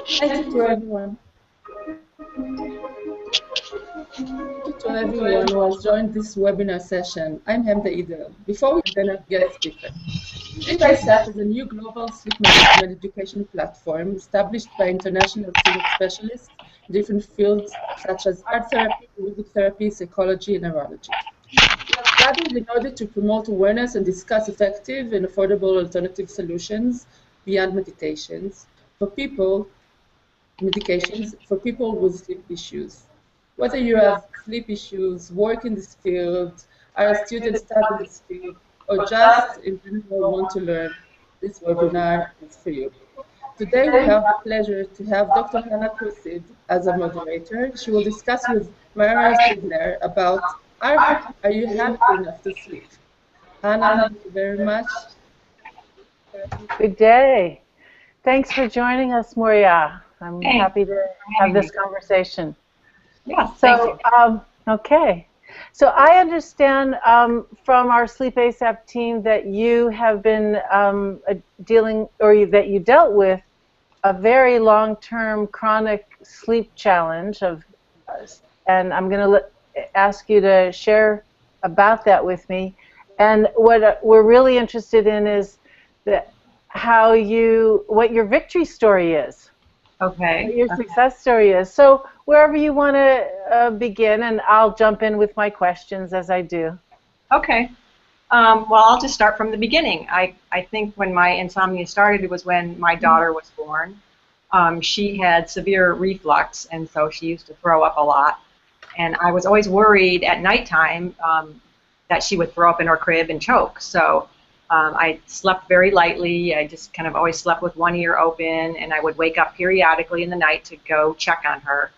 Thank you to everyone. Thank you to everyone who has joined this webinar session. I'm Hemda Idel. Before we begin, our guest speaker. SleepASAP is a new global sleep management education platform established by international sleep specialists in different fields such as art therapy, music therapy, psychology, and neurology. We have gathered in order to promote awareness and discuss effective and affordable alternative solutions beyond medications for people with sleep issues. Whether you have sleep issues, work in this field, are a student studying this field, or just in general want to learn, this webinar is for you. Today we have the pleasure to have Dr. Hannah Kursid as a moderator. She will discuss with Maurya Siedler about are you happy enough to sleep? Hannah, thank you very much. Good day. Thanks for joining us, Maurya. I'm happy to have this conversation. Yes, so, okay. So I understand from our SleepASAP team that you have been that you dealt with a very long-term chronic sleep challenge and I'm going to ask you to share about that with me. And what we're really interested in is what your victory story is. Okay. What your success story is. So wherever you want to begin, and I'll jump in with my questions as I do. Okay. Well, I'll just start from the beginning. I think when my insomnia started, it was when my daughter was born. She had severe reflux, and so she used to throw up a lot. And I was always worried at nighttime that she would throw up in her crib and choke. So I slept very lightly. I just kind of always slept with one ear open, and I would wake up periodically in the night to go check on her.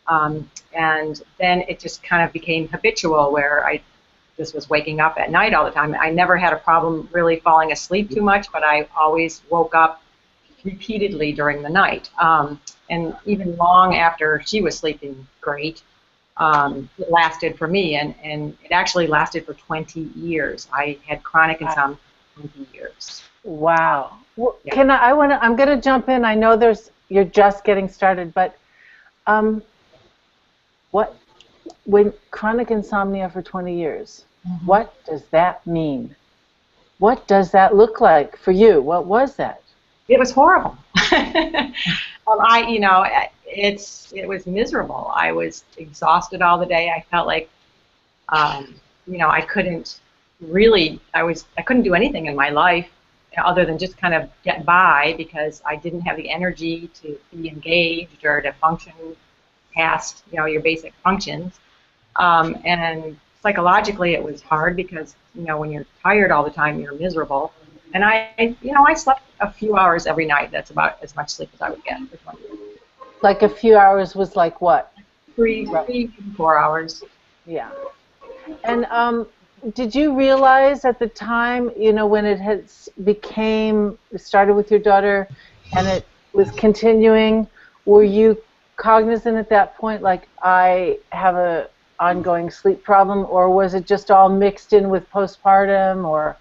And then it just kind of became habitual where I just was waking up at night all the time. I never had a problem really falling asleep too much, but I always woke up repeatedly during the night. And even long after she was sleeping great, it lasted for me, and it actually lasted for 20 years. I had chronic insomnia. 20 years. Wow. Well, yeah. I'm going to jump in. I know you're just getting started, but when chronic insomnia for 20 years, what does that mean? What does that look like for you? What was that? It was horrible. It was miserable. I was exhausted all the day. I felt like, I couldn't do anything in my life other than just kind of get by because I didn't have the energy to be engaged or to function past, your basic functions. And psychologically it was hard because, when you're tired all the time, you're miserable. And I slept a few hours every night. That's about as much sleep as I would get for 20 years. Like a few hours was like what? 3 to 4 hours. Yeah. And did you realize at the time, when it started with your daughter and it was continuing, were you cognizant at that point, like, I have a ongoing sleep problem, or was it just all mixed in with postpartum, or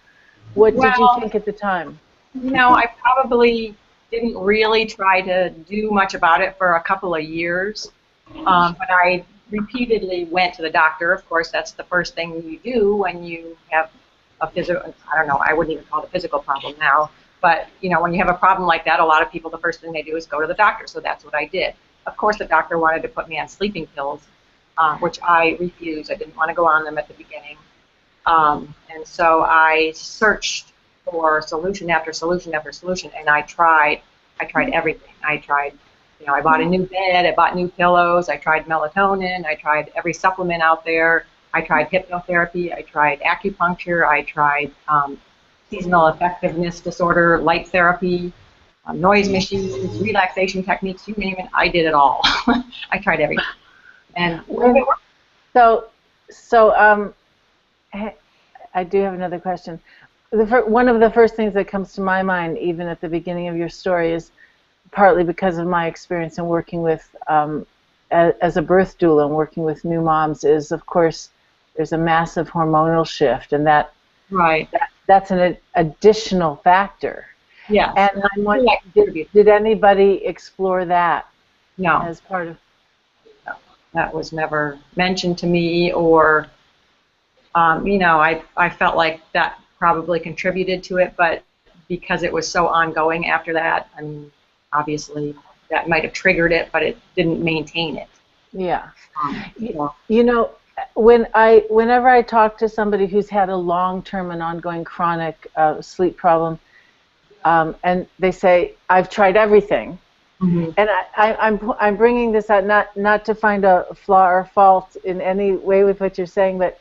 what did you think at the time? I probably didn't really try to do much about it for a couple of years, but I repeatedly went to the doctor. Of course, that's the first thing you do when you have a physical, I wouldn't even call it a physical problem now, but when you have a problem like that, a lot of people, the first thing they do is go to the doctor, so that's what I did. Of course, the doctor wanted to put me on sleeping pills, which I refused. I didn't want to go on them at the beginning. And so I searched for solution after solution after solution, and I tried everything. I bought a new bed, I bought new pillows, I tried melatonin, I tried every supplement out there, I tried hypnotherapy, I tried acupuncture, I tried seasonal effectiveness disorder, light therapy, noise machines, relaxation techniques, you name it, I did it all. I tried everything. And so I do have another question. One of the first things that comes to my mind, even at the beginning of your story, is partly because of my experience in working with, as a birth doula and working with new moms, is, of course, there's a massive hormonal shift, and that's an additional factor. Yes. And did anybody explore that No, as part of? that was never mentioned to me, or I felt like that probably contributed to it, but because it was so ongoing after that, I mean, obviously that might have triggered it, but it didn't maintain it. Yeah. So, You know, whenever I talk to somebody who's had a long-term and ongoing chronic sleep problem, and they say, "I've tried everything," mhm. and I'm bringing this out not to find a flaw or fault in any way with what you're saying, but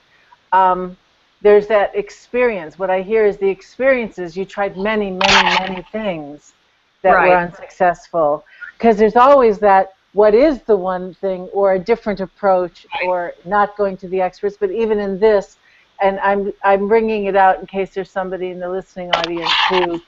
there's that experience. What I hear is the experience is you tried many, many, many things that were Right. unsuccessful, because there's always that what is the one thing or a different approach or not going to the experts. But even in this, and I'm bringing it out in case there's somebody in the listening audience who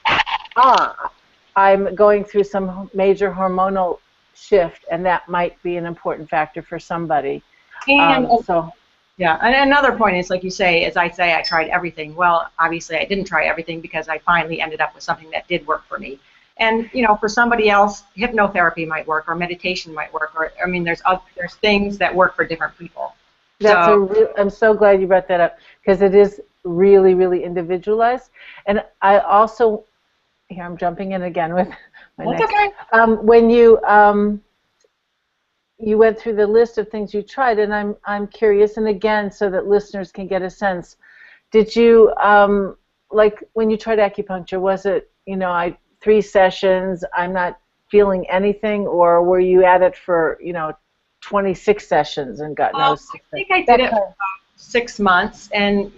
I'm going through some major hormonal shift, and that might be an important factor for somebody. And So. Yeah, and another point is, like you say, as I say, I tried everything. Well, obviously, I didn't try everything because I finally ended up with something that did work for me. And for somebody else, hypnotherapy might work, or meditation might work, or I mean, there's things that work for different people. I'm so glad you brought that up, because it is really, really individualized. And I also, here I'm jumping in again with my That's next. okay. When you went through the list of things you tried, and I'm curious, and again, so that listeners can get a sense, did you like when you tried acupuncture? Was it 3 sessions? I'm not feeling anything, or were you at it for 26 sessions and got no I think I did it for about 6 months, and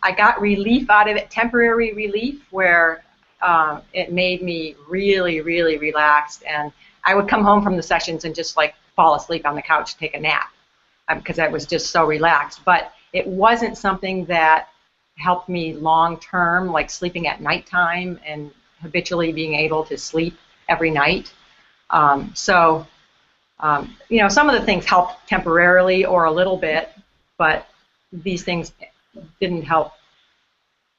I got relief out of it, temporary relief, where it made me really, really relaxed, and I would come home from the sessions and just like fall asleep on the couch, take a nap, because I was just so relaxed. But it wasn't something that helped me long term, like sleeping at nighttime and habitually being able to sleep every night. Some of the things helped temporarily or a little bit, but these things didn't help,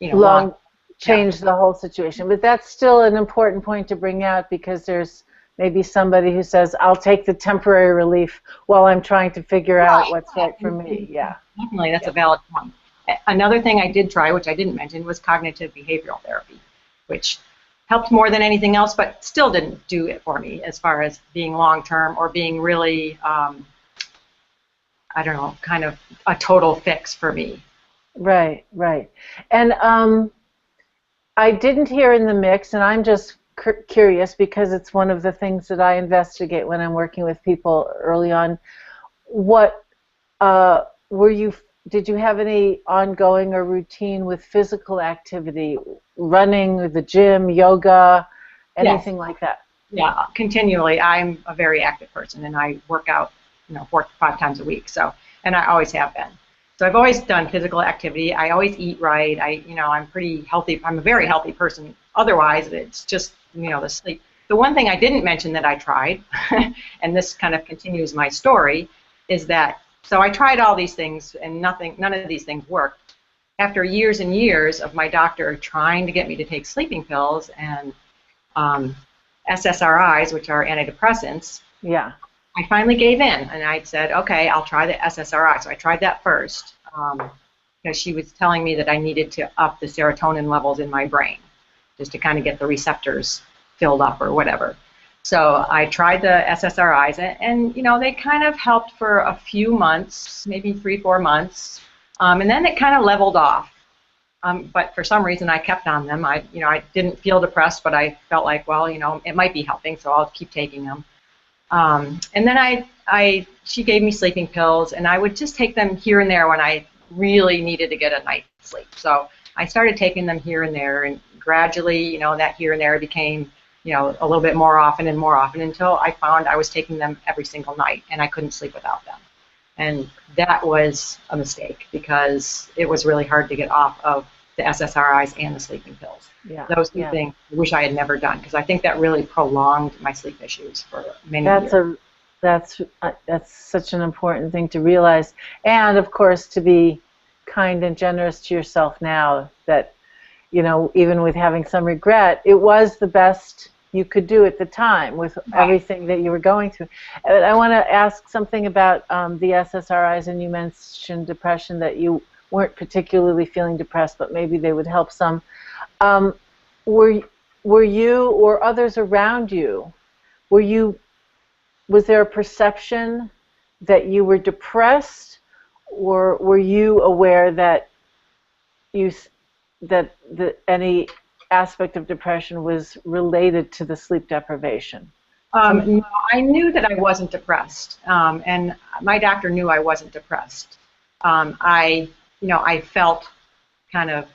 long. Change the whole situation. But that's still an important point to bring out, because there's maybe somebody who says, I'll take the temporary relief while I'm trying to figure out what's right for me. Yeah. Definitely, that's a valid point. Another thing I did try, which I didn't mention, was cognitive behavioral therapy, which helped more than anything else, but still didn't do it for me as far as being long-term or being really, kind of a total fix for me. Right, right. And I didn't hear in the mix, and I'm just curious because it's one of the things that I investigate when I'm working with people early on. What did you have any ongoing or routine with physical activity, running, the gym, yoga, anything like that? Yeah, continually. I'm a very active person, and I work out, 4 to 5 times a week. So, and I always have been. So I've always done physical activity. I always eat right. I'm pretty healthy. I'm a very healthy person. Otherwise, it's just, the sleep. The one thing I didn't mention that I tried, and this kind of continues my story, is that, so I tried all these things, and none of these things worked. After years and years of my doctor trying to get me to take sleeping pills and SSRIs, which are antidepressants, yeah, I finally gave in, and I said, okay, I'll try the SSRI. So I tried that first, because she was telling me that I needed to up the serotonin levels in my brain, just to kind of get the receptors filled up or whatever. So I tried the SSRIs, and they kind of helped for a few months, maybe 3-4 months, and then it kind of leveled off. But for some reason, I kept on them. I didn't feel depressed, but I felt like, well, it might be helping, so I'll keep taking them. And then she gave me sleeping pills, and I would just take them here and there when I really needed to get a night's sleep. So I started taking them here and there, and gradually, that here and there became, a little bit more often and more often, until I found I was taking them every single night, and I couldn't sleep without them. And that was a mistake, because it was really hard to get off of the SSRIs and the sleeping pills. Yeah. Those two things I wish I had never done, because I think that really prolonged my sleep issues for many years. That's such an important thing to realize, and of course to be kind and generous to yourself now that you know, even with having some regret, it was the best you could do at the time with everything that you were going through. And I want to ask something about the SSRIs, and you mentioned depression, that you weren't particularly feeling depressed, but maybe they would help some. Were you or others around you, was there a perception that you were depressed, or were you aware that any aspect of depression was related to the sleep deprivation? No, I knew that I wasn't depressed, and my doctor knew I wasn't depressed. I felt kind of,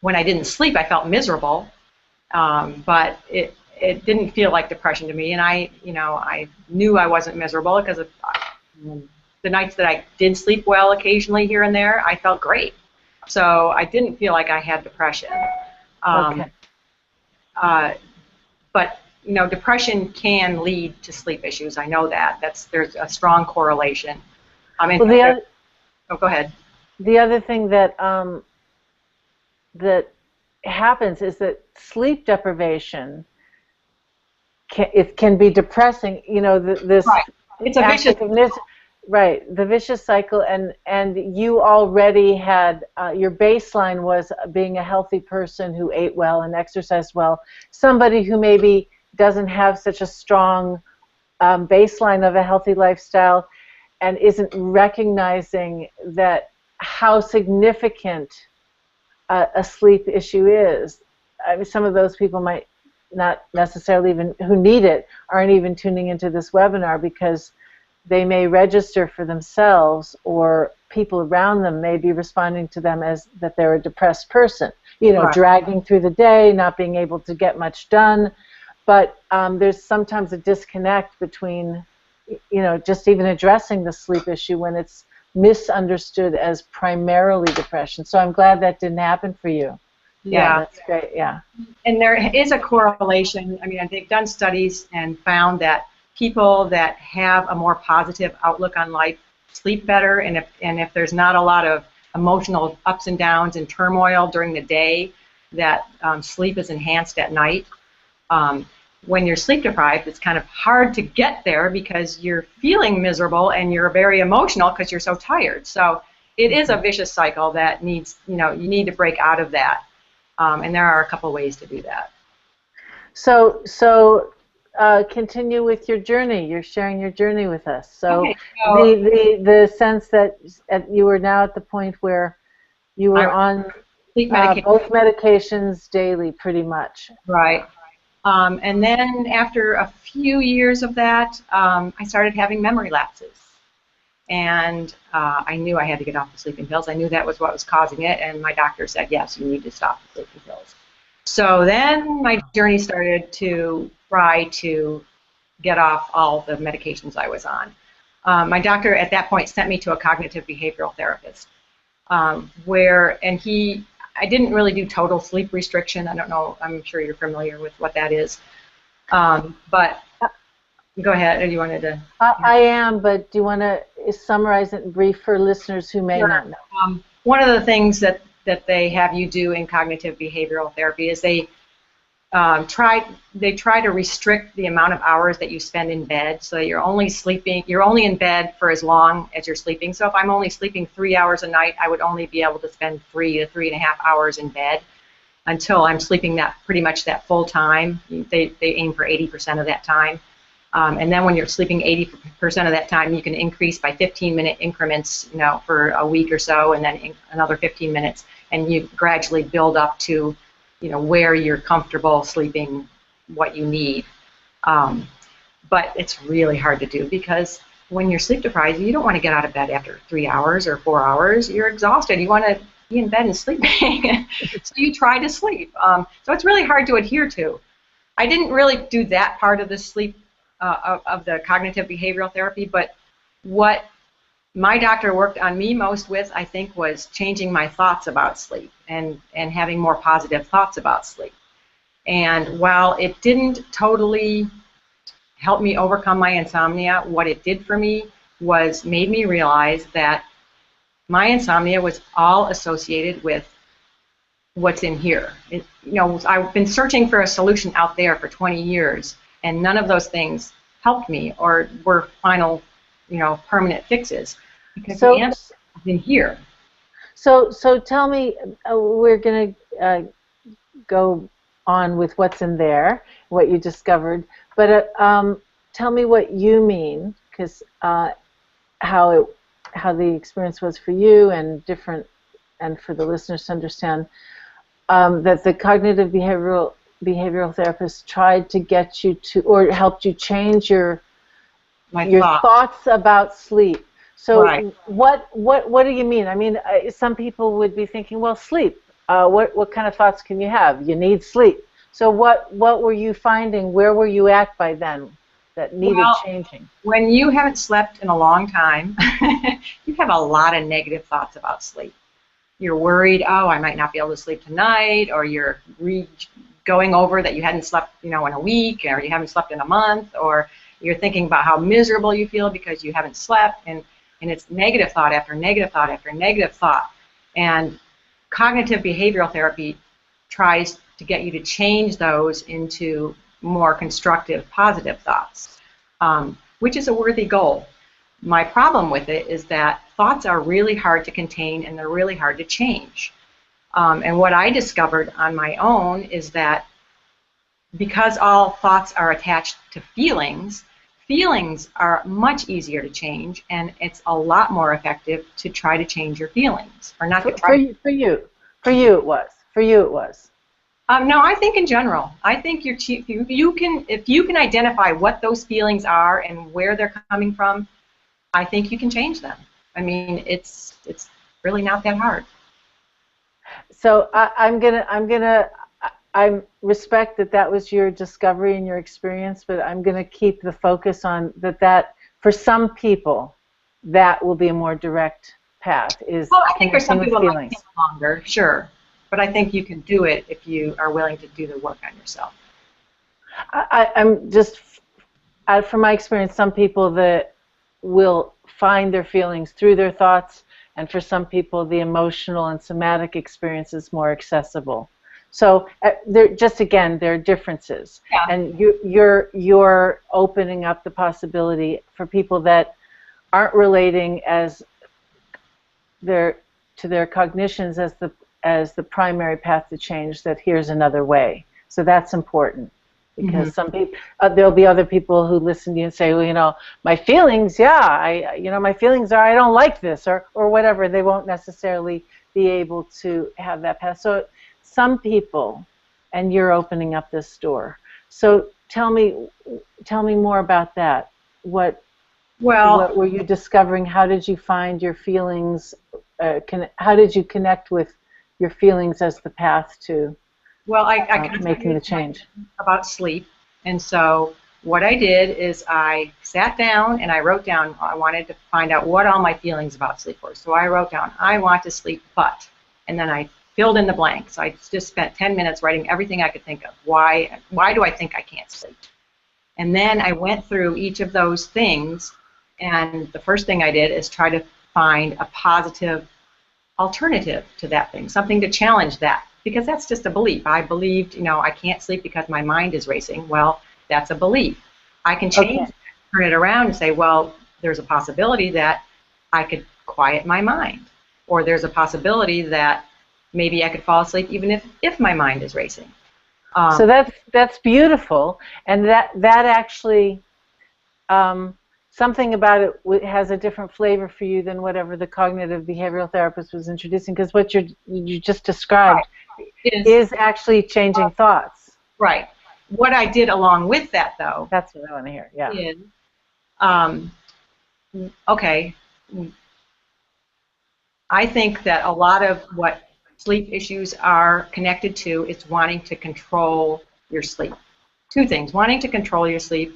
when I didn't sleep, I felt miserable, but it didn't feel like depression to me, and I knew I wasn't miserable because of the nights that I did sleep well occasionally here and there, I felt great. So I didn't feel like I had depression. Okay. But depression can lead to sleep issues. I know that. There's a strong correlation. Well, go ahead. The other thing that that happens is that sleep deprivation can be depressing. You know, this right. It's a vicious. Right, the vicious cycle, and you already had, your baseline was being a healthy person who ate well and exercised well. Somebody who maybe doesn't have such a strong baseline of a healthy lifestyle and isn't recognizing that how significant a sleep issue is. I mean, some of those people might not necessarily even, who need it, aren't even tuning into this webinar because they may register for themselves, or people around them may be responding to them as that they're a depressed person, right. Dragging through the day, not being able to get much done. But there's sometimes a disconnect between, just even addressing the sleep issue when it's misunderstood as primarily depression. So I'm glad that didn't happen for you. Yeah, that's great, yeah. And there is a correlation. I mean, they've done studies and found that people that have a more positive outlook on life sleep better, and if there's not a lot of emotional ups and downs and turmoil during the day, that sleep is enhanced at night. When you're sleep deprived, it's kind of hard to get there because you're feeling miserable and you're very emotional because you're so tired. So it is a vicious cycle that needs, you need to break out of that, and there are a couple ways to do that. So continue with your journey. You're sharing your journey with us. So, okay, so the sense that you were now at the point where you were on sleep medication. Both medications daily, pretty much. Right. And then after a few years of that, I started having memory lapses. And I knew I had to get off the sleeping pills. I knew that was what was causing it, and my doctor said, yes, you need to stop the sleeping pills. So then my journey started to try to get off all the medications I was on. My doctor at that point sent me to a cognitive behavioral therapist, I didn't really do total sleep restriction. I don't know, I'm sure you're familiar with what that is. But go ahead, or you wanted to? I am, but do you want to summarize it in brief for listeners who may not know? One of the things that they have you do in cognitive behavioral therapy is they try to restrict the amount of hours that you spend in bed, so that you're only in bed for as long as you're sleeping. So if I'm only sleeping 3 hours a night, I would only be able to spend 3 to 3.5 hours in bed until I'm sleeping pretty much that full time. They aim for 80% of that time. And then when you're sleeping 80% of that time, you can increase by 15-minute increments, for a week or so, and then another 15 minutes, and you gradually build up to, where you're comfortable sleeping, what you need. But it's really hard to do because when you're sleep deprived, you don't want to get out of bed after 3 hours or 4 hours. You're exhausted. You want to be in bed and sleeping. So you try to sleep. So it's really hard to adhere to. I didn't really do that part of the sleep of the cognitive behavioral therapy, but what my doctor worked on me most with, I think, was changing my thoughts about sleep and having more positive thoughts about sleep. And while it didn't totally help me overcome my insomnia, what it did for me was made me realize that my insomnia was all associated with what's in here. I've been searching for a solution out there for 20 years, and none of those things helped me or were final, permanent fixes, because the answer is in here. So tell me, we're going to go on with what's in there, what you discovered, but tell me what you mean, because how the experience was for you and different, and for the listeners to understand that the cognitive behavioral therapist tried to get you to, or helped you change your thoughts about sleep. So right. what do you mean? I mean, some people would be thinking, well, sleep. What kind of thoughts can you have? You need sleep. So what were you finding? Where were you at by then that needed changing? When you haven't slept in a long time, you have a lot of negative thoughts about sleep. You're worried, oh, I might not be able to sleep tonight, or you're going over that you hadn't slept, in a week, or you haven't slept in a month, or you're thinking about how miserable you feel because you haven't slept, and it's negative thought after negative thought after negative thought. And cognitive behavioral therapy tries to get you to change those into more constructive, positive thoughts, which is a worthy goal. My problem with it is that thoughts are really hard to contain and they're really hard to change. And what I discovered on my own is that because all thoughts are attached to feelings, feelings are much easier to change, and it's a lot more effective to try to change your feelings, or not to try. For you it was. No, I think in general. I think if you can identify what those feelings are and where they're coming from, I think you can change them. I mean, it's really not that hard. So I respect that was your discovery and your experience, but I'm going to keep the focus on that for some people, that will be a more direct path. Well, I think for some people it might take longer, sure. But I think you can do it if you are willing to do the work on yourself. I'm just, from my experience, some people that will find their feelings through their thoughts, and for some people the emotional and somatic experience is more accessible. So there are differences, yeah. And you're opening up the possibility for people that aren't relating to their cognitions as the primary path to change, that here's another way. So that's important, because some people, there'll be other people who listen to you and say, well, my feelings, my feelings are I don't like this, or whatever. They won't necessarily be able to have that path. So some people, and you're opening up this door. So tell me more about that. What were you discovering? How did you find your feelings? How did you connect with your feelings as the path to making the change? About sleep. And so what I did is I sat down and I wrote down, I wanted to find out what all my feelings about sleep were. So I wrote down, I want to sleep, but, and then I filled in the blanks. I just spent 10 minutes writing everything I could think of. Why do I think I can't sleep? And then I went through each of those things, and the first thing I did is try to find a positive alternative to that thing, something to challenge that, because that's just a belief. I believed, I can't sleep because my mind is racing. Well, that's a belief. I can change, turn it around and say, well, there's a possibility that I could quiet my mind, or there's a possibility that maybe I could fall asleep even if my mind is racing. So that's beautiful, and that actually something about it has a different flavor for you than whatever the cognitive behavioral therapist was introducing, because what you just described is actually changing thoughts. Right. What I did along with that, though, that's what I want to hear. Yeah. Is, I think that a lot of what sleep issues are connected to is wanting to control your sleep. Two things: wanting to control your sleep,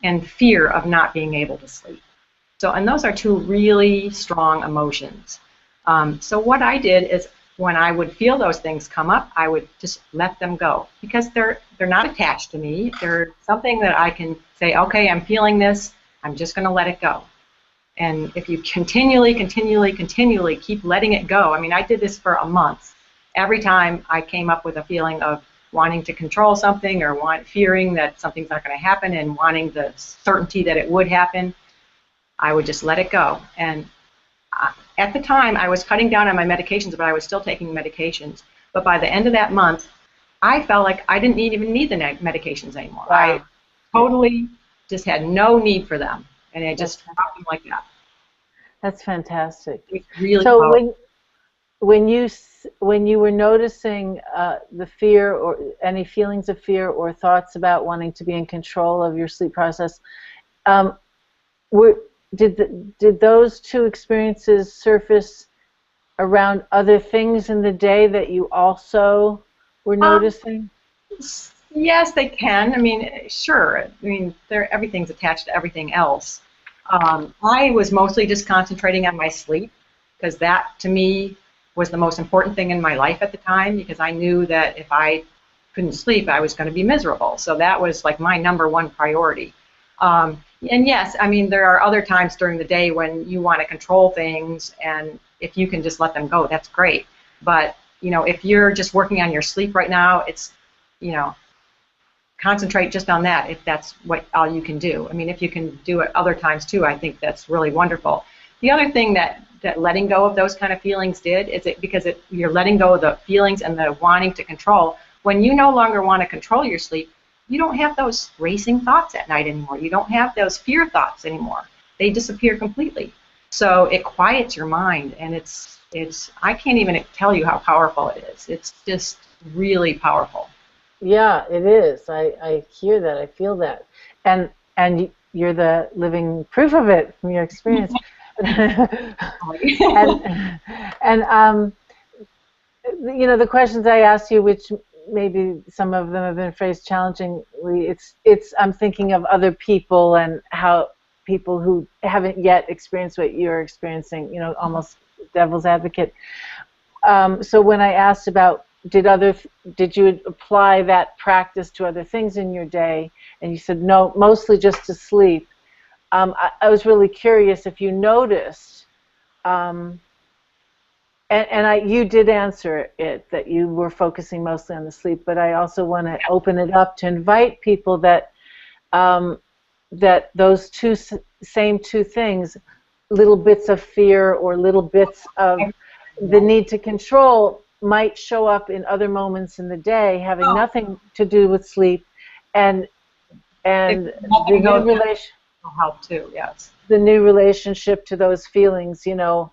and fear of not being able to sleep. So, and those are two really strong emotions. So what I did is, when I would feel those things come up, I would just let them go, because they're not attached to me. They're something that I can say, okay, I'm feeling this, I'm just going to let it go. And if you continually keep letting it go, I mean, I did this for a month, every time I came up with a feeling of wanting to control something or fearing that something's not going to happen and wanting the certainty that it would happen, I would just let it go. And at the time, I was cutting down on my medications, but I was still taking medications. But by the end of that month, I felt like I didn't even need the medications anymore. Wow. I totally just had no need for them, and I just stopped them like that. That's fantastic. It's really so powerful. when you were noticing the fear or any feelings of fear or thoughts about wanting to be in control of your sleep process, did those two experiences surface around other things in the day that you also were noticing? Yes, they can. I mean, sure. I mean, everything's attached to everything else. I was mostly just concentrating on my sleep because that, to me, was the most important thing in my life at the time, because I knew that if I couldn't sleep, I was going to be miserable. So that was like my #1 priority. And yes, I mean, there are other times during the day when you want to control things, and if you can just let them go, that's great. But, you know, if you're just working on your sleep right now, it's, you know, concentrate just on that if that's all you can do. I mean, if you can do it other times too, I think that's really wonderful. The other thing that letting go of those kind of feelings did is you're letting go of the feelings and the wanting to control. When you no longer want to control your sleep, you don't have those racing thoughts at night anymore. You don't have those fear thoughts anymore. They disappear completely. So it quiets your mind, and I can't even tell you how powerful it is. It's just really powerful. Yeah, it is. I hear that. I feel that. And you're the living proof of it from your experience. and you know, the questions I asked you, which maybe some of them have been phrased challengingly, I'm thinking of other people and how people who haven't yet experienced what you're experiencing, you know, almost devil's advocate. So when I asked about did you apply that practice to other things in your day, and you said no, mostly just to sleep. I was really curious if you noticed, and you did answer it, that you were focusing mostly on the sleep, but I also want to open it up to invite people that that those same two things, little bits of fear or little bits of the need to control, might show up in other moments in the day, having nothing to do with sleep, and the new relation will help too. Yes. The new relationship to those feelings, you know,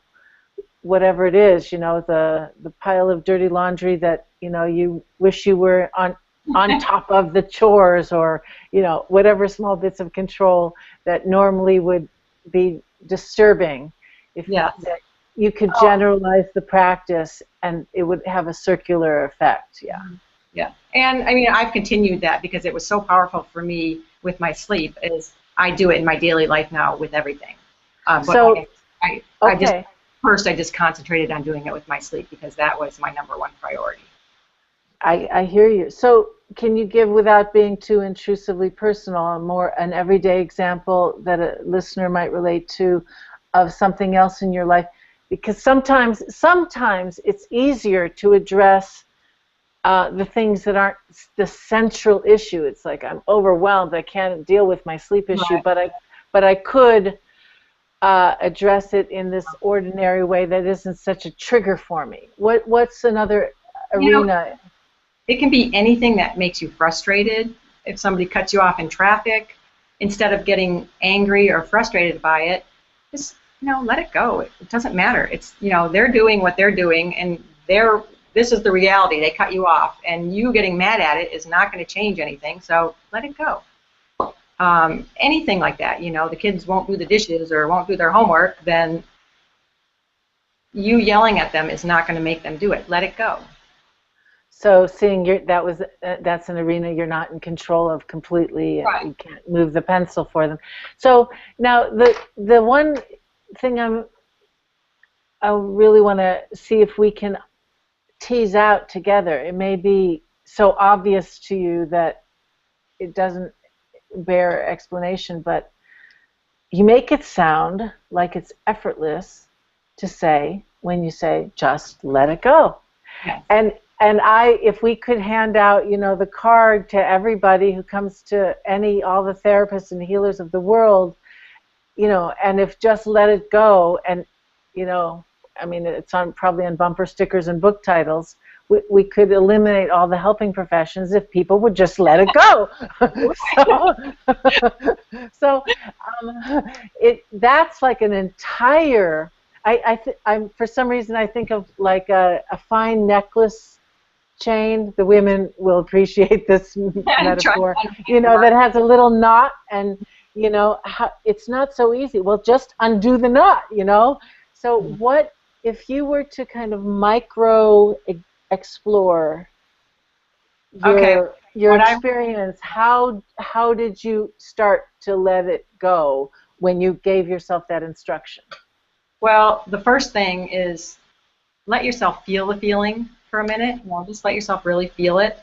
whatever it is, you know, the pile of dirty laundry that, you know, you wish you were on top of the chores, or, you know, whatever small bits of control that normally would be disturbing. That you could generalize the practice and it would have a circular effect. Yeah. And I mean, I've continued that because it was so powerful for me with my sleep. Is I do it in my daily life now with everything. I just concentrated on doing it with my sleep because that was my #1 priority. I hear you. So can you give, without being too intrusively personal, an everyday example that a listener might relate to of something else in your life? Because sometimes it's easier to address the things that aren't the central issue. It's like, I'm overwhelmed, I can't deal with my sleep issue, but I could address it in this ordinary way that isn't such a trigger for me. What's another arena? Know, it can be anything that makes you frustrated. If somebody cuts you off in traffic, instead of getting angry or frustrated by it, just, you know, let it go. It doesn't matter. It's, you know, they're doing what they're doing, and this is the reality. They cut you off, and you getting mad at it is not going to change anything, so let it go. Anything like that, you know, the kids won't do the dishes or won't do their homework, then you yelling at them is not going to make them do it. Let it go. So seeing that's an arena you're not in control of completely, and you can't move the pencil for them. So now the one thing I really want to see if we can tease out together. It may be so obvious to you that it doesn't bear explanation, but you make it sound like it's effortless to say when you say, just let it go. Yes. And if we could hand out, you know, the card to everybody who comes to all the therapists and healers of the world, you know, and if just let it go, and, you know, I mean, it's probably on bumper stickers and book titles, we could eliminate all the helping professions if people would just let it go. So that's like an entire, I'm for some reason I think of like a fine necklace chain. The women will appreciate this metaphor. You know, that has a little knot, and you know, it's not so easy. Well, just undo the knot, you know. So what if you were to kind of micro explore your experience? How did you start to let it go when you gave yourself that instruction? Well, the first thing is let yourself feel the feeling for a minute. You know, just let yourself really feel it.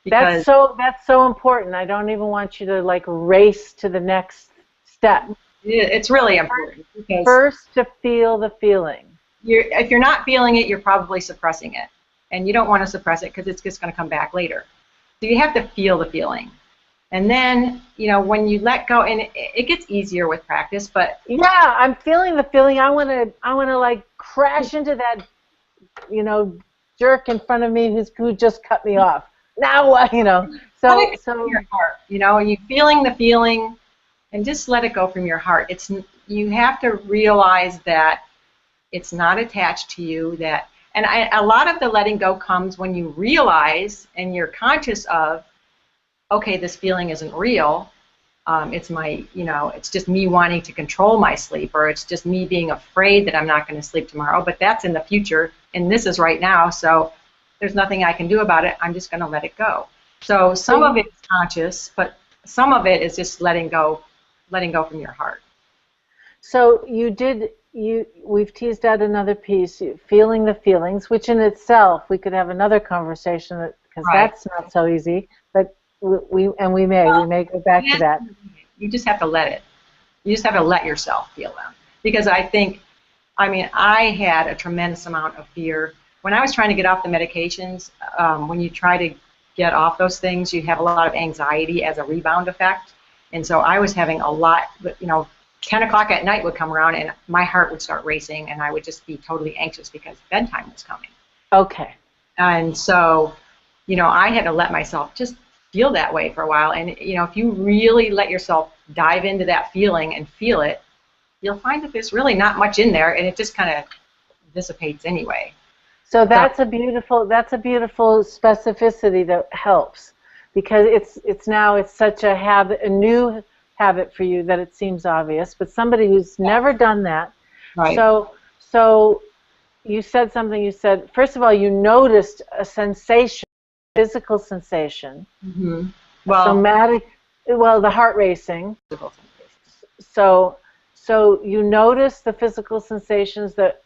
That's so important. I don't even want you to like race to the next step. It's really important. Because first to feel the feeling. If you're not feeling it, you're probably suppressing it. And you don't want to suppress it because it's just going to come back later. So you have to feel the feeling. And then, you know, when you let go, and it gets easier with practice, but yeah, I'm feeling the feeling. I want to like crash into that, you know, jerk in front of me who just cut me off. Now what, you know? So your heart, you know, you feeling the feeling, and just let it go from your heart. You have to realize that it's not attached to you. And a lot of the letting go comes when you realize and you're conscious of, okay, this feeling isn't real. It's it's just me wanting to control my sleep, or it's just me being afraid that I'm not going to sleep tomorrow. But that's in the future, and this is right now. So there's nothing I can do about it. I'm just going to let it go. So some of it's conscious, but some of it is just letting go from your heart. So we've teased out another piece, feeling the feelings, which in itself we could have another conversation, because that's not so easy. But we may go back to that. You just have to let it. You just have to let yourself feel them. Because I had a tremendous amount of fear when I was trying to get off the medications. When you try to get off those things, you have a lot of anxiety as a rebound effect. And so I was having a lot, 10 o'clock at night would come around and my heart would start racing and I would just be totally anxious because bedtime was coming. Okay. And so, I had to let myself just feel that way for a while. And, if you really let yourself dive into that feeling and feel it, you'll find that there's really not much in there and it just kind of dissipates anyway. So that's a beautiful specificity that helps, because it's such a habit, a new habit for you, that it seems obvious, but somebody who's never done that. Right. So you said something. You said, first of all, you noticed a sensation, physical sensation. Mm-hmm. Somatic, the heart racing. So you notice the physical sensations that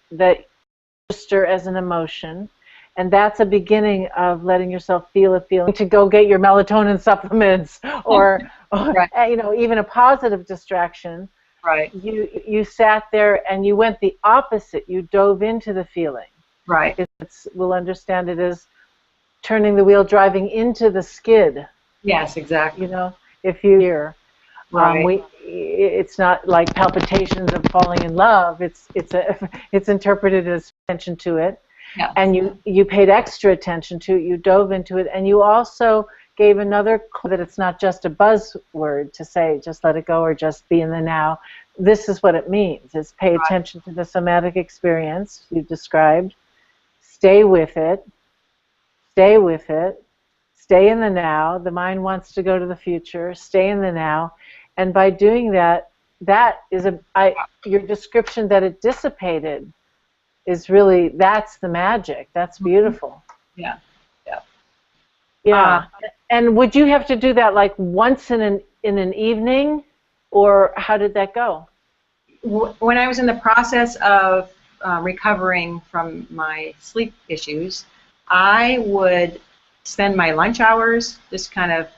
register as an emotion, and that's a beginning of letting yourself feel a feeling, to go get your melatonin supplements or even a positive distraction. Right. You sat there and you went the opposite. You dove into the feeling. Right. We'll understand it as turning the wheel, driving into the skid. Yes, exactly. If you hear. Right. It's not like palpitations of falling in love. It's interpreted as attention to it. Yes. And you paid extra attention to it. You dove into it, and you also gave another clue that it's not just a buzzword to say just let it go or just be in the now. This is what it means. It's pay attention to the somatic experience you described. Stay with it. Stay with it. Stay in the now. The mind wants to go to the future. Stay in the now. And by doing that, your description that it dissipated is really, that's the magic. That's beautiful. Yeah. Yeah. And would you have to do that like once in an evening, or how did that go? When I was in the process of recovering from my sleep issues, I would spend my lunch hours just kind of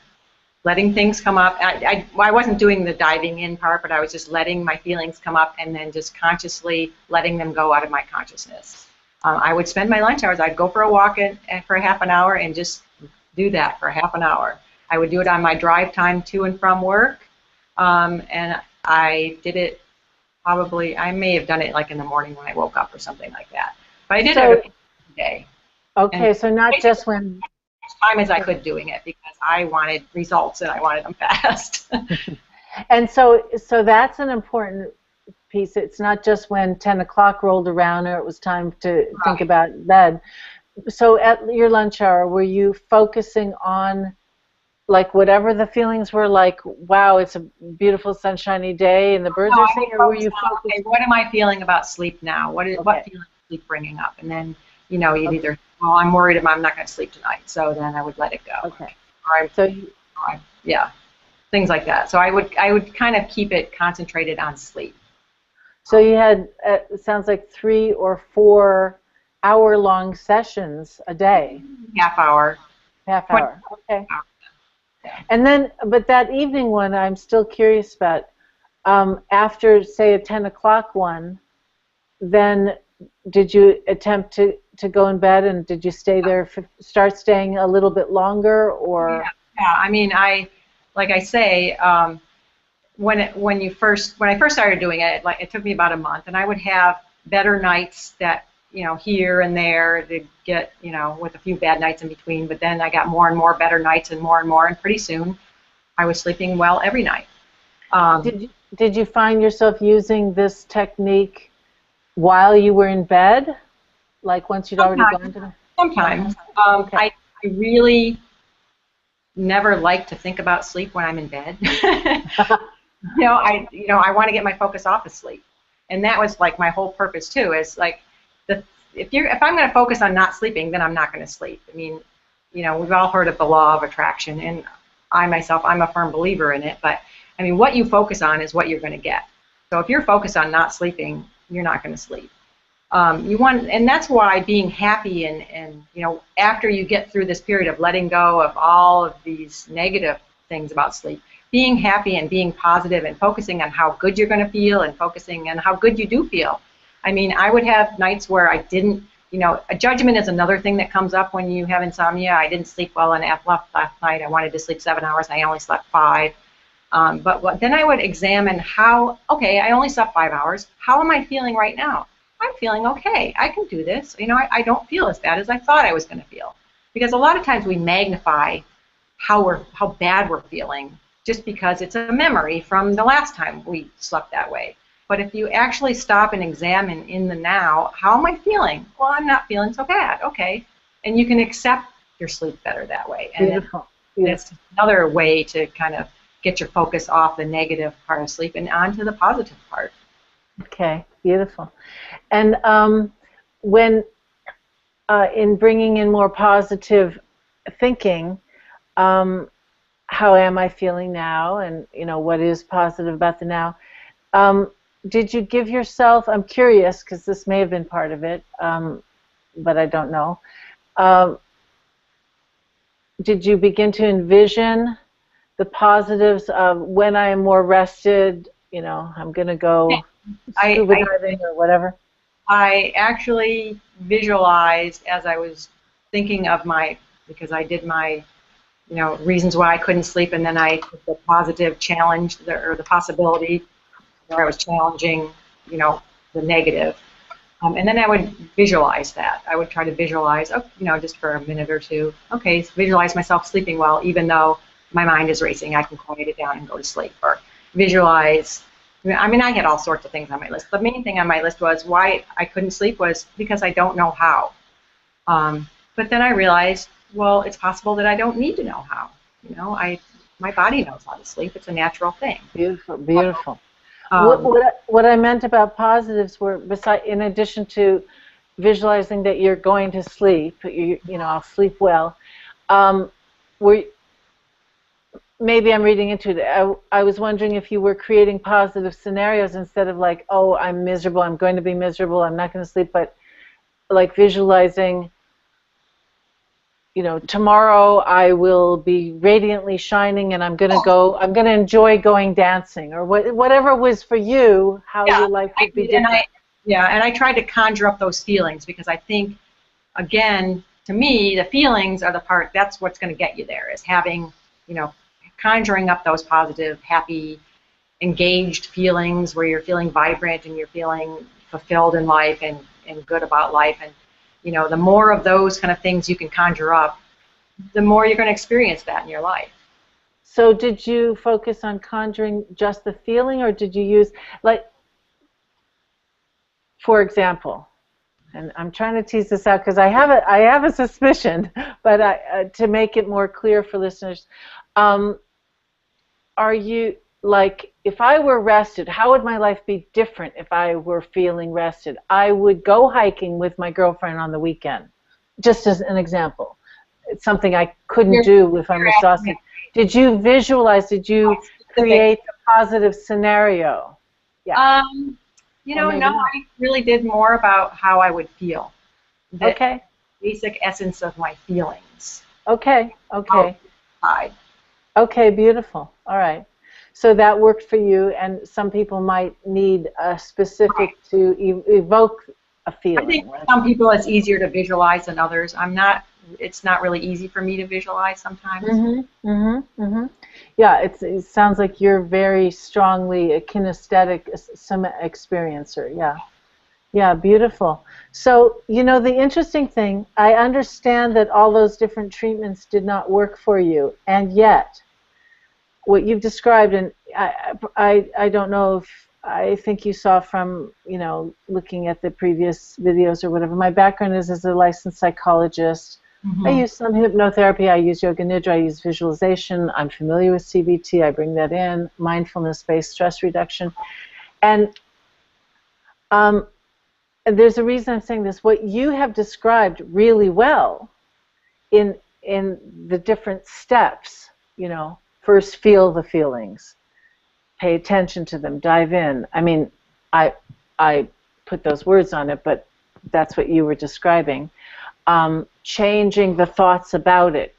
letting things come up. I wasn't doing the diving in part, but I was just letting my feelings come up and then just consciously letting them go out of my consciousness. I would spend my lunch hours. I'd go for a walk for half an hour and just do that for half an hour. I would do it on my drive time to and from work, and I did it probably, I may have done it like in the morning when I woke up or something like that. But I did it every day. Okay, And so not just when... as time as I could doing it because I wanted results and I wanted them fast. And so that's an important piece. It's not just when 10 o'clock rolled around or it was time to think about bed. So at your lunch hour, were you focusing on, like, whatever the feelings were, like, wow, it's a beautiful sunshiny day and the birds are singing, or were you focused? Okay, what am I feeling about sleep now? What feeling is sleep bringing up? And then, you know, you'd either, well, I'm worried I'm not going to sleep tonight, so then I would let it go. Okay. Or yeah, things like that. So I would kind of keep it concentrated on sleep. So you had, it sounds like 3 or 4 hour-long sessions a day. Half hour. Half hour. Okay. And then, but that evening one, I'm still curious about. After, say, a 10 o'clock one, then did you attempt to go in bed, and did you stay there, start staying a little bit longer, or? Yeah. I mean, like I say, when I first started doing it, like it took me about a month, and I would have better nights that, you know, here and there to get, you know, with a few bad nights in between, but then I got more and more better nights and more, and pretty soon I was sleeping well every night. Did you find yourself using this technique while you were in bed, like once you'd already gone to bed? Sometimes. Okay. I really never like to think about sleep when I'm in bed. I want to get my focus off of sleep, and that was like my whole purpose too. Is like, if I'm going to focus on not sleeping, then I'm not going to sleep. I mean, you know, we've all heard of the law of attraction, and I myself, I'm a firm believer in it. But I mean, what you focus on is what you're going to get. So if you're focused on not sleeping, you're not going to sleep. And that's why being happy and you know, after you get through this period of letting go of all of these negative things about sleep, being happy and being positive and focusing on how good you're going to feel and focusing on how good you do feel. I mean, I would have nights where I didn't, you know, a judgment is another thing that comes up when you have insomnia. I didn't sleep well enough last night. I wanted to sleep 7 hours and I only slept 5. Then I would examine okay, I only slept 5 hours. How am I feeling right now? I'm feeling okay. I can do this. You know, I don't feel as bad as I thought I was going to feel. Because a lot of times we magnify how bad we're feeling just because it's a memory from the last time we slept that way. But if you actually stop and examine in the now, how am I feeling? Well, I'm not feeling so bad. Okay. And you can accept your sleep better that way. And Beautiful. That's another way to kind of get your focus off the negative part of sleep and onto the positive part. Okay, beautiful. And when in bringing in more positive thinking, how am I feeling now, and you know, what is positive about the now? Did you give yourself, I'm curious because this may have been part of it, but I don't know. Did you begin to envision the positives of when I am more rested, you know, I'm going to go scuba diving or whatever? I actually visualized as I was thinking of because I did my, you know, reasons why I couldn't sleep, and then I took the positive challenge, or the possibility where I was challenging, you know, the negative. And then I would visualize that. I would try to visualize, you know, just for a minute or two. Okay, so visualize myself sleeping well, even though my mind is racing. I can quiet it down and go to sleep. Or visualize. I mean, I had all sorts of things on my list. The main thing on my list was why I couldn't sleep was because I don't know how. But then I realized, well, it's possible that I don't need to know how. You know, my body knows how to sleep. It's a natural thing. Beautiful, beautiful. What I meant about positives were, in addition to visualizing that you're going to sleep, you know, I'll sleep well, maybe I'm reading into it. I was wondering if you were creating positive scenarios instead of like, oh, I'm miserable, I'm going to be miserable, I'm not going to sleep, but like visualizing, you know, tomorrow I will be radiantly shining and I'm going to enjoy going dancing, or whatever was for you, how your life would be different. Yeah, and I tried to conjure up those feelings because I think, again, to me, the feelings are the part, that's what's going to get you there, is having, conjuring up those positive, happy, engaged feelings where you're feeling vibrant and you're feeling fulfilled in life and good about life. And, the more of those kind of things you can conjure up, the more you're going to experience that in your life. So did you focus on conjuring just the feeling, or did you use, like, for example, and I'm trying to tease this out because I have a suspicion, but to make it more clear for listeners, are you, like, if I were rested, how would my life be different if I were feeling rested? I would go hiking with my girlfriend on the weekend, just as an example. It's something I couldn't do if I'm exhausted. Did you visualize, did you create a positive scenario? Yeah. No, I really did more about how I would feel. The basic essence of my feelings. Okay. Outside. Okay, beautiful. All right. So that worked for you, and some people might need a specific to evoke a feeling. I think some people it's easier to visualize than others. It's not really easy for me to visualize sometimes. Yeah, it sounds like you're very strongly a kinesthetic experiencer. Yeah. Yeah, beautiful. So, the interesting thing, I understand that all those different treatments did not work for you, and yet what you've described, and I don't know if, I think you saw from, looking at the previous videos or whatever, my background is as a licensed psychologist. I use some hypnotherapy, I use yoga nidra, I use visualization, I'm familiar with CBT, I bring that in, mindfulness-based stress reduction. And there's a reason I'm saying this. What you have described really well in the different steps, first feel the feelings, pay attention to them, dive in. I mean, I put those words on it, but that's what you were describing. Changing the thoughts about it,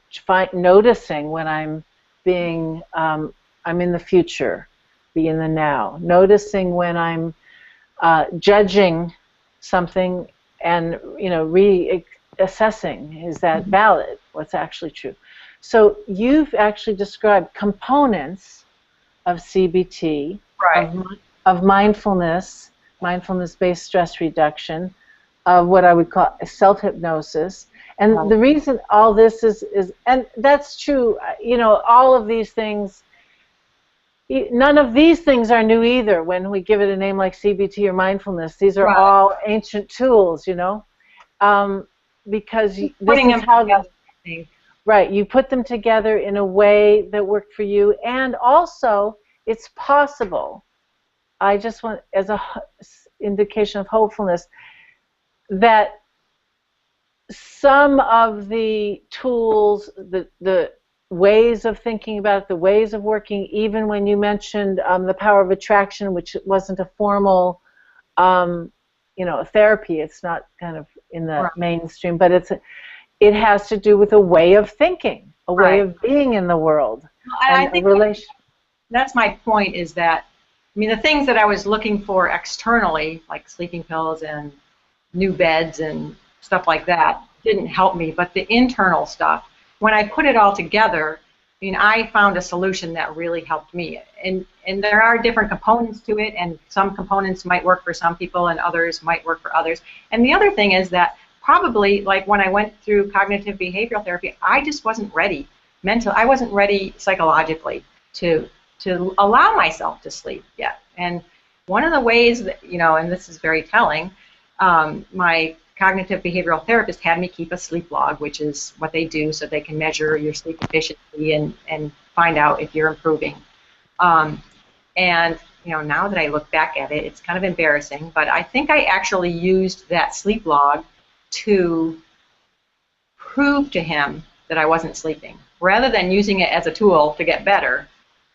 noticing when I'm in the future, be in the now. Noticing when I'm judging something and, reassessing, is that valid, what's actually true. So you've actually described components of CBT, of mindfulness, mindfulness-based stress reduction, of what I would call self-hypnosis. And the reason all this is, and that's true, all of these things, none of these things are new either when we give it a name like CBT or mindfulness. These are all ancient tools, because this is how you put them together in a way that worked for you, and also it's possible. I just want, as a indication of hopefulness, that some of the tools, the ways of thinking about it, the ways of working, even when you mentioned the power of attraction, which wasn't a formal, therapy. It's not kind of in the mainstream, but it has to do with a way of thinking, a way of being in the world, and I think that's my point. Is that, the things that I was looking for externally, like sleeping pills and new beds and stuff like that, didn't help me. But the internal stuff, when I put it all together, I found a solution that really helped me. And there are different components to it, and some components might work for some people and others might work for others. And the other thing is that probably, like when I went through cognitive behavioral therapy, I just wasn't ready mentally. I wasn't ready psychologically to allow myself to sleep yet. And one of the ways that, and this is very telling, my cognitive behavioral therapist had me keep a sleep log, which is what they do so they can measure your sleep efficiency and find out if you're improving. And now that I look back at it, it's kind of embarrassing, but I think I actually used that sleep log to prove to him that I wasn't sleeping. Rather than using it as a tool to get better,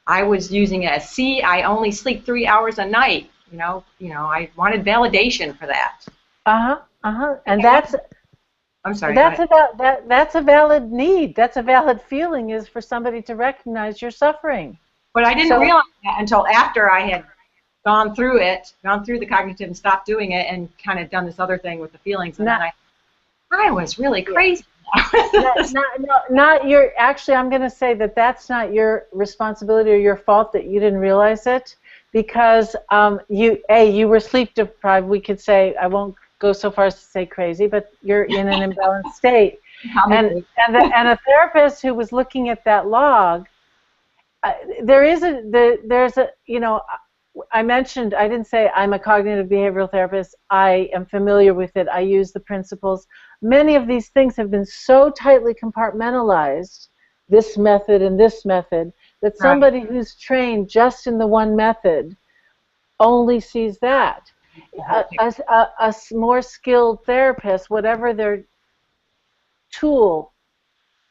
I was using it as, see, I only sleep 3 hours a night. I wanted validation for that. And that's, I'm sorry. That's that's a valid need. That's a valid feeling, is for somebody to recognize you're suffering. But I didn't realize that until after I had gone through the cognitive and stopped doing it and kind of done this other thing with the feelings. And then I was really crazy. Not your, actually, I'm going to say that that's not your responsibility or your fault that you didn't realize it, because you were sleep deprived. We could say, I won't go so far as to say crazy, but you're in an imbalanced state. And a therapist who was looking at that log, there's a, you know, I didn't say I'm a cognitive behavioral therapist. I am familiar with it. I use the principles. Many of these things have been so tightly compartmentalized, this method and this method, that somebody who's trained just in the one method only sees that. A more skilled therapist, whatever their tool,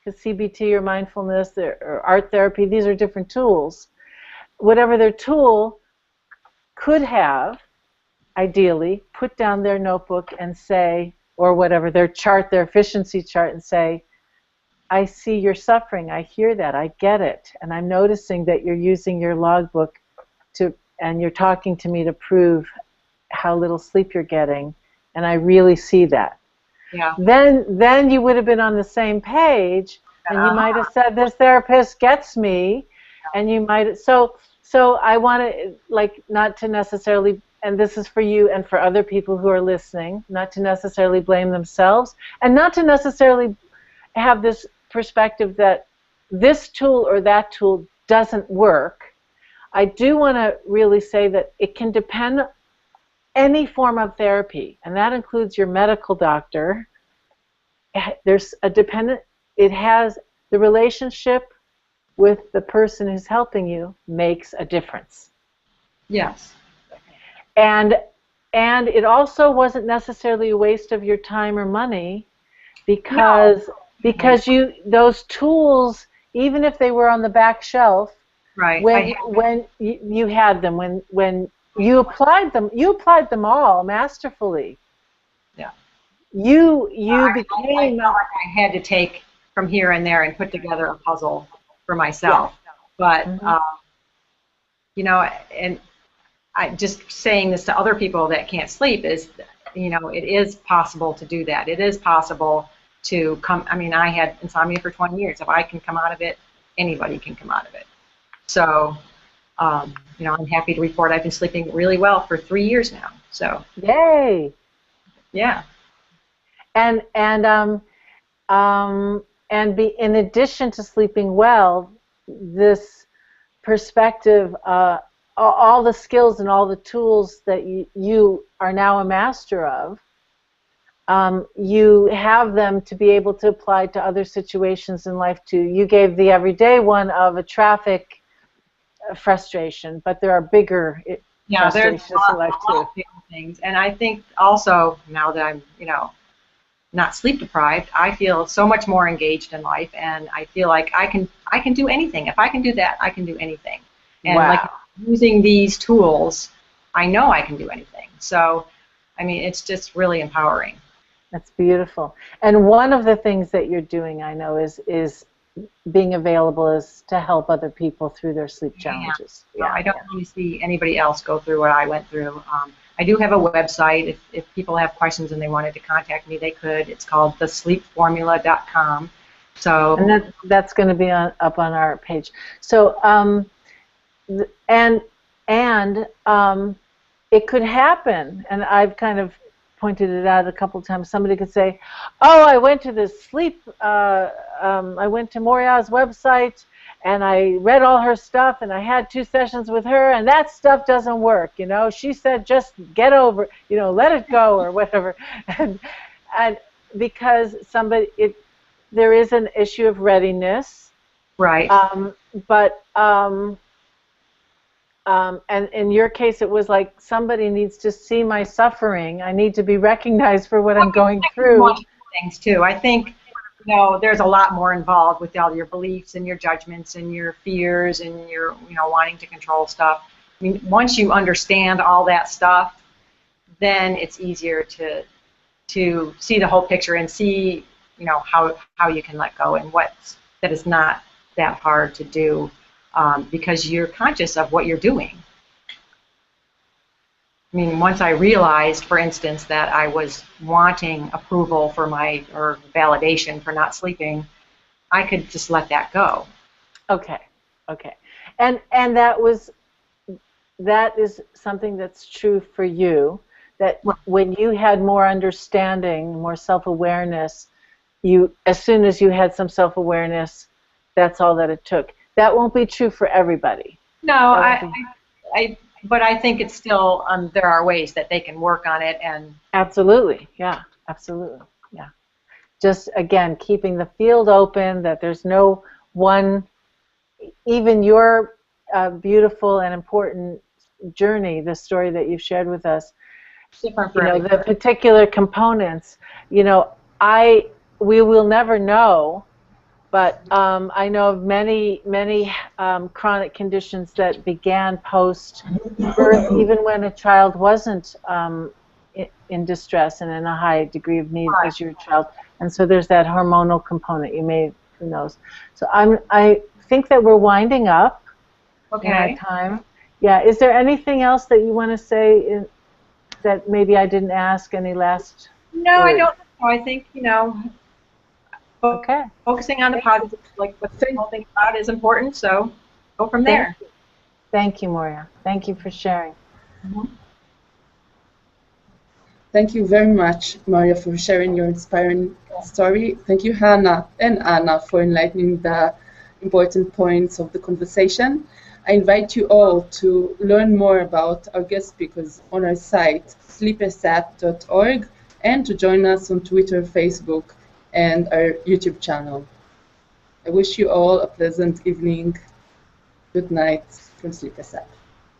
because CBT or mindfulness or art therapy, these are different tools. Whatever their tool could have, ideally, put down their notebook and say, or whatever, their chart, their efficiency chart, and say, I see you're suffering, I hear that, I get it, and I'm noticing that you're using your logbook and you're talking to me to prove how little sleep you're getting, and I really see that. Yeah. Then you would have been on the same page, and you might have said, this therapist gets me, and you might, so I want to, like, not to necessarily, and this is for you and for other people who are listening, not to necessarily blame themselves, and not to necessarily have this perspective that this tool or that tool doesn't work. I do want to really say that it can depend any form of therapy, and that includes your medical doctor. There's a dependent, it has the relationship with the person who's helping you makes a difference. Yes. And it also wasn't necessarily a waste of your time or money, because those tools, even if they were on the back shelf, when you had them, when you applied them all masterfully. Yeah. You I became. felt like I had to take from here and there and put together a puzzle for myself. But you know, and I just saying this to other people that can't sleep is, you know, it is possible to do that. It is possible to come. I mean, I had insomnia for 20 years. If I can come out of it, anybody can come out of it. So, you know, I'm happy to report I've been sleeping really well for 3 years now. So. Yay. Yeah. And in addition to sleeping well, this perspective, all the skills and all the tools that you are now a master of, you have them to be able to apply to other situations in life too. You gave the everyday one of a traffic frustration, but there are bigger frustrations in life too. Things. And I think also, now that I'm, you know, not sleep deprived, I feel so much more engaged in life, and I feel like I can do anything. If I can do that, I can do anything. And like using these tools, I know I can do anything. So, I mean, it's just really empowering. That's beautiful. And one of the things that you're doing, I know, is being available is to help other people through their sleep challenges. Yeah, I don't really see anybody else go through what I went through. I do have a website. If people have questions and they wanted to contact me, they could. It's called thesleepformula.com. So, and that's going to be up on our page. So, it could happen, and I've kind of pointed it out a couple of times. Somebody could say, "Oh, I went to this I went to Maurya's website, and I read all her stuff, and I had 2 sessions with her, and that stuff doesn't work. You know, she said just get over, you know, let it go or whatever." And because there is an issue of readiness, right? And in your case, it was like somebody needs to see my suffering. I need to be recognized for what I'm going through. Things too. I think, you know, there's a lot more involved with all your beliefs and your judgments and your fears and your, you know, wanting to control stuff. I mean, once you understand all that stuff, then it's easier to see the whole picture and see, you know, how you can let go, and that is not that hard to do, because you're conscious of what you're doing. I mean, once I realized, for instance, that I was wanting approval for or validation for not sleeping, I could just let that go. Okay. Okay. And that is something that's true for you, that when you had more understanding, more self-awareness, as soon as you had some self-awareness, that's all that it took. That won't be true for everybody. No, but I think it's still, there are ways that they can work on it. And absolutely, yeah, absolutely, yeah. Just, again, keeping the field open, that there's no one, even your beautiful and important journey, the story that you've shared with us, different for the particular components, we will never know, but I know of many chronic conditions that began post-birth, even when a child wasn't in distress and in a high degree of need as your child. And so there's that hormonal component. You may, who knows. So I think that we're winding up in our time. Yeah. Is there anything else that you want to say that maybe I didn't ask? Any last No, words? I don't know. I think, okay. Focusing on the positive, like what the whole thing about, is important. So go from there. Thank you, Maurya. Thank you for sharing. Thank you very much, Maurya, for sharing your inspiring story. Thank you, Hannah and Anna, for enlightening the important points of the conversation. I invite you all to learn more about our guest speakers on our site, sleepasap.org, and to join us on Twitter, Facebook, and our YouTube channel. I wish you all a pleasant evening. Good night from SleepASAP.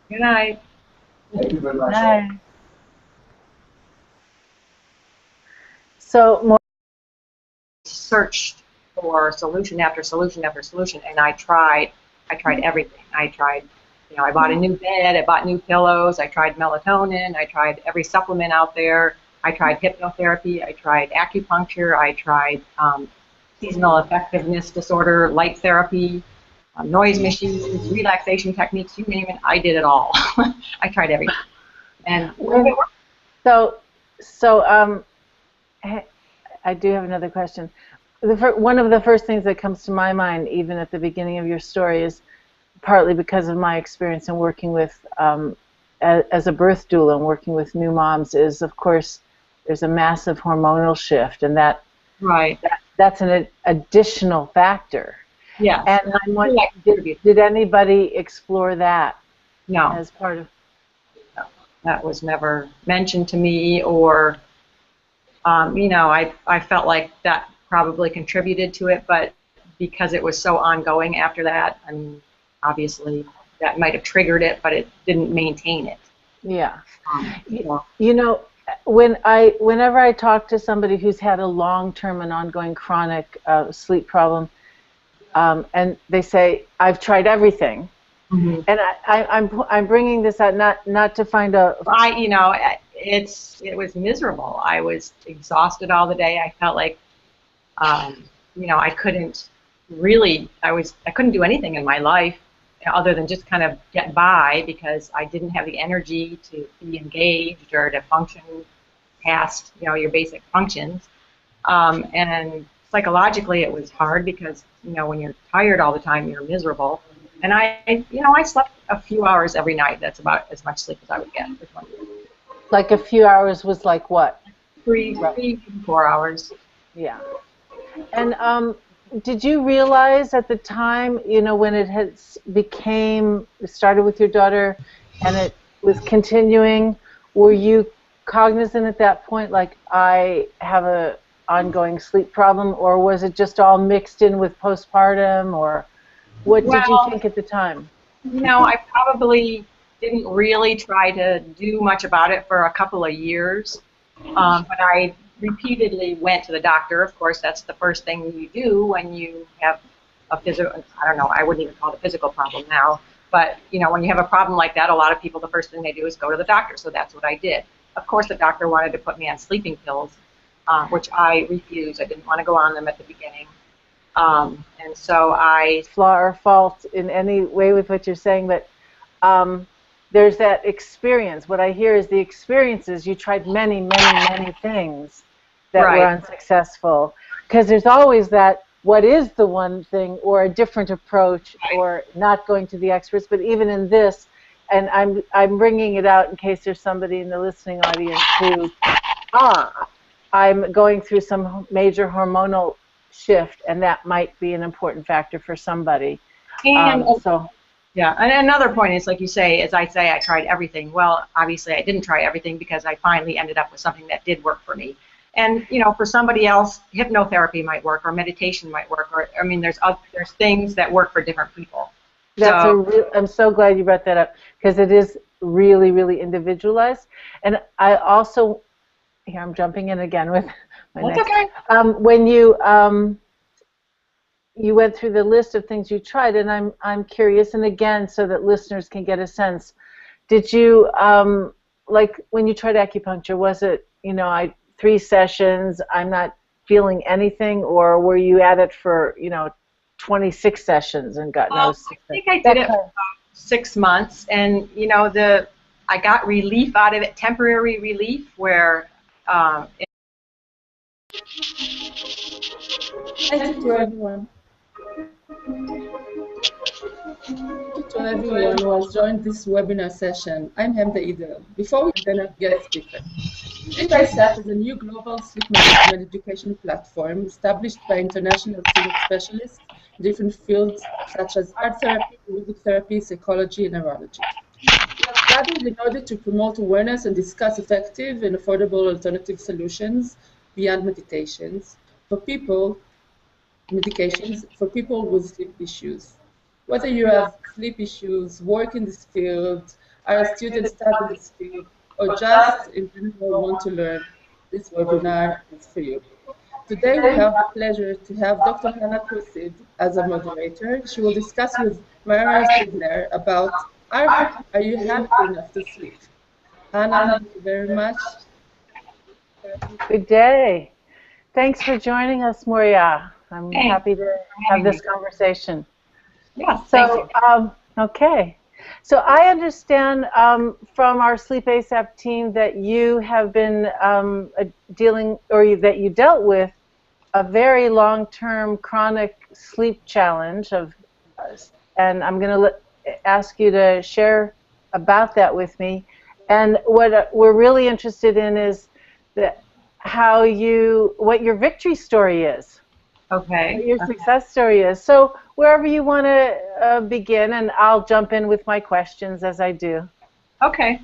Good night. Thank you very much. Bye. So, searched for solution after solution after solution, and I tried everything. I bought a new bed, I bought new pillows, I tried melatonin, I tried every supplement out there, I tried hypnotherapy, I tried acupuncture, I tried seasonal effectiveness disorder, light therapy, noise machines, relaxation techniques, you name it, I did it all. I tried everything. And I do have another question. One of the first things that comes to my mind, even at the beginning of your story, is partly because of my experience in working with, as a birth doula and working with new moms, is, of course, there's a massive hormonal shift, and that's an additional factor. Yeah. And I'm wondering, did anybody explore that? No. As part of? No. That was never mentioned to me, or I felt like that probably contributed to it, but because it was so ongoing after that, I mean, obviously that might have triggered it, but it didn't maintain it. Yeah. Whenever I talk to somebody who's had a long-term and ongoing chronic sleep problem, and they say, I've tried everything, and I'm bringing this out not to find a... It was miserable. I was exhausted all the day. I felt like, I couldn't do anything in my life other than just kind of get by, because I didn't have the energy to be engaged or to function past, your basic functions. And psychologically, it was hard because, when you're tired all the time, you're miserable. And I slept a few hours every night. That's about as much sleep as I would get for 20 years. Like a few hours was like what? 3 to 4 hours. Yeah. And did you realize at the time, when it started with your daughter and it was continuing, were you cognizant at that point, like, I have a ongoing sleep problem, or was it just all mixed in with postpartum, or what did you think at the time? I probably didn't really try to do much about it for a couple of years, but I repeatedly went to the doctor. Of course, that's the first thing you do when you have a physical, I wouldn't even call it a physical problem now, but when you have a problem like that, a lot of people, the first thing they do is go to the doctor, so that's what I did. Of course, the doctor wanted to put me on sleeping pills, which I refused. I didn't want to go on them at the beginning. And so I... Flaw or fault in any way with what you're saying, but there's that experience. What I hear is the experiences. You tried many, many, many things that were unsuccessful. Because there's always that, what is the one thing, or a different approach, or not going to the experts. But even in this, and I'm bringing it out in case there's somebody in the listening audience who, I'm going through some major hormonal shift, and that might be an important factor for somebody. And yeah, and another point is, like you say, as I say, I tried everything. Well, obviously I didn't try everything because I finally ended up with something that did work for me. And, you know, for somebody else, hypnotherapy might work, or meditation might work, or, I mean, there's things that work for different people. I'm so glad you brought that up, because it is really, really individualized. And I also, here I'm jumping in again with my That's next. okay. When you went through the list of things you tried, and I'm curious, and again, so that listeners can get a sense, did you, like when you tried acupuncture, was it, you know, 3 sessions, I'm not feeling anything, or were you at it for, you know, 26 sessions and got no success? I think I did it for about 6 months, and, you know, I got relief out of it, temporary relief, where Thank you to everyone. Thank you to everyone who has joined this webinar session. I'm Maurya. Before we begin our guest speaker, SleepASAP is a new global sleep management education platform established by international sleep specialists in different fields such as art therapy, music therapy, psychology, and neurology. We have gathered in order to promote awareness and discuss effective and affordable alternative solutions beyond medications for people with sleep issues. Whether you have sleep issues, work in this field, are a student studying this field, or just in general want to learn, this webinar is for you. Today we have the pleasure to have Dr. Hannah Kusid as a moderator. She will discuss with Maurya Siedler about are you happy enough to sleep? Hannah, thank you very much. Good day. Thanks for joining us, Maurya. I'm happy to have this conversation. Yeah, so, okay. So I understand from our SleepASAP team that you have been that you dealt with a very long-term chronic sleep challenge and I'm going to ask you to share about that with me. And what we're really interested in is what your victory story is. Okay. What your success story is. So wherever you want to begin, and I'll jump in with my questions as I do. Okay.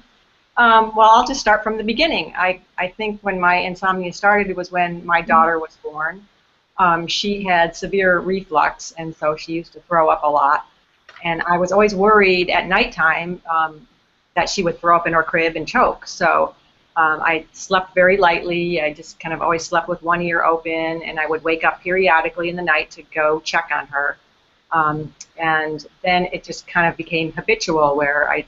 Well, I'll just start from the beginning. I think when my insomnia started, it was when my daughter was born. She had severe reflux, and so she used to throw up a lot. And I was always worried at nighttime that she would throw up in her crib and choke. So I slept very lightly. I just kind of always slept with one ear open, and I would wake up periodically in the night to go check on her. And then it just kind of became habitual, where I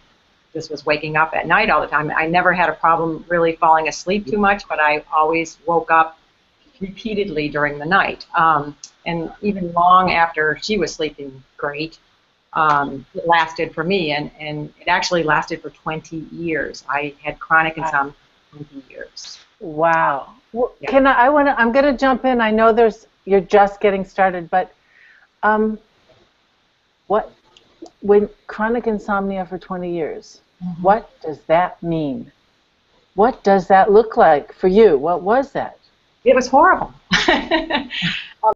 just was waking up at night all the time. I never had a problem really falling asleep too much, but I always woke up repeatedly during the night. And even long after she was sleeping great, it lasted for me, and it actually lasted for 20 years. I had chronic insomnia for 20 years. Wow. Well, yeah. I'm going to jump in. I know you're just getting started, but when chronic insomnia for 20 years, what does that mean? What does that look like for you? What was that? It was horrible.